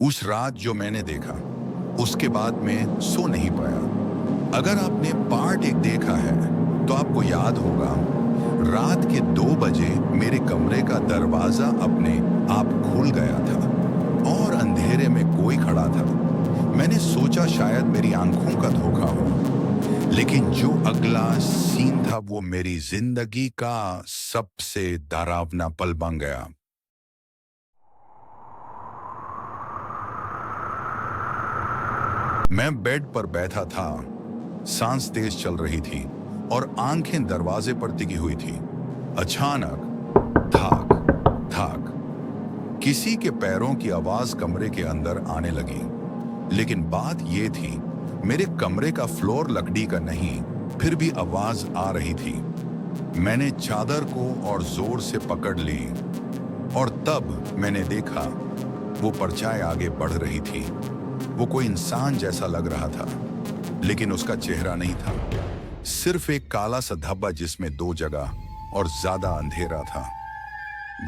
उस रात जो मैंने देखा, उसके बाद मैं सो नहीं पाया। अगर आपने पार्ट एक देखा है, तो आपको याद होगा, रात के 2 बजे मेरे कमरे का दरवाजा अपने आप खुल गया था और अंधेरे में कोई खड़ा था। मैंने सोचा शायद मेरी आंखों का धोखा हो, लेकिन जो अगला सीन था वो मेरी जिंदगी का सबसे डरावना पल बन गया। मैं बेड पर बैठा था, सांस तेज चल रही थी और आंखें दरवाजे पर टिकी हुई थी। अचानक धाक धाक किसी के पैरों की आवाज कमरे के अंदर आने लगी। लेकिन बात यह थी, मेरे कमरे का फ्लोर लकड़ी का नहीं, फिर भी आवाज आ रही थी। मैंने चादर को और जोर से पकड़ ली और तब मैंने देखा, वो परछाई आगे बढ़ रही थी। वो कोई इंसान जैसा लग रहा था, लेकिन उसका चेहरा नहीं था, सिर्फ एक काला सा धब्बा जिसमें 2 जगह और ज्यादा अंधेरा था।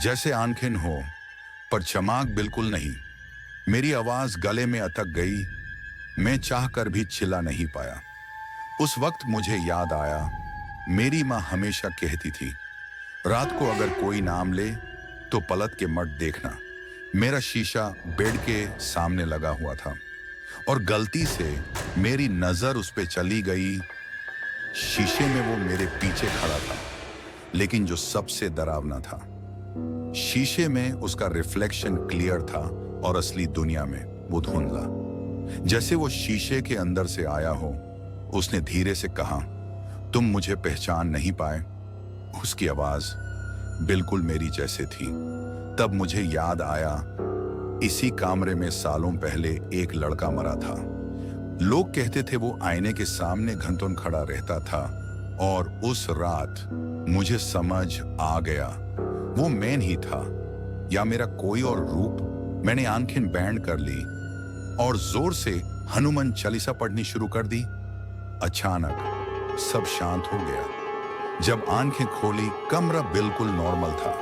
जैसे आंखें हो, पर चमक बिल्कुल नहीं। मेरी आवाज गले में अटक गई। मैं चाहकर भी चिल्ला नहीं पाया। उस वक्त मुझे याद आया, मेरी माँ हमेशा कहती थी, रात को अगर कोई नाम ले तो पलट के मत देखना। मेरा शीशा बेड के सामने लगा हुआ था और गलती से मेरी नजर उस पे चली गई। शीशे में वो मेरे पीछे खड़ा था, लेकिन जो सबसे डरावना था, शीशे में उसका रिफ्लेक्शन क्लियर था और असली दुनिया में वो धुंधला। जैसे वो शीशे के अंदर से आया हो। उसने धीरे से कहा, तुम मुझे पहचान नहीं पाए? उसकी आवाज बिल्कुल मेरी जैसे थी। तब मुझे याद आया, इसी कमरे में सालों पहले एक लड़का मरा था। लोग कहते थे वो आईने के सामने घंटों खड़ा रहता था और उस रात मुझे समझ आ गया, वो मैन ही था या मेरा कोई और रूप। मैंने आंखें बैंड कर ली और जोर से हनुमान चालीसा पढ़नी शुरू कर दी। अचानक सब शांत हो गया। जब आंखें खोली, कमरा बिल्कुल नॉर्मल था।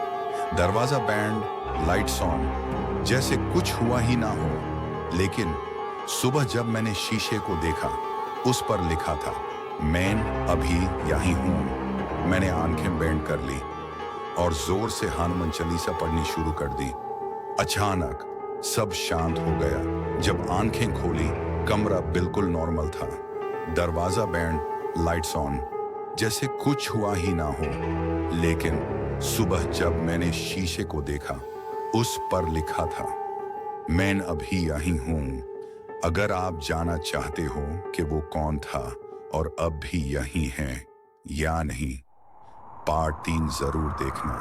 दरवाजा बैंड, लाइट्स ऑन, जैसे कुछ हुआ ही ना हो। लेकिन सुबह जब मैंने शीशे को देखा, उस पर लिखा था, मैं अभी यहीं हूं। मैंने आंखें बैंड कर ली और जोर से हनुमान चालीसा पढ़नी शुरू कर दी। अचानक सब शांत हो गया। जब आंखें खोली, कमरा बिल्कुल नॉर्मल था। दरवाजा बैंड, लाइट्स ऑन, जैसे कुछ हुआ ही ना हो। लेकिन सुबह जब मैंने शीशे को देखा, उस पर लिखा था, मैं अभी यहीं हूं। अगर आप जानना चाहते हो कि वो कौन था और अब भी यहीं है या नहीं, पार्ट 3 जरूर देखना।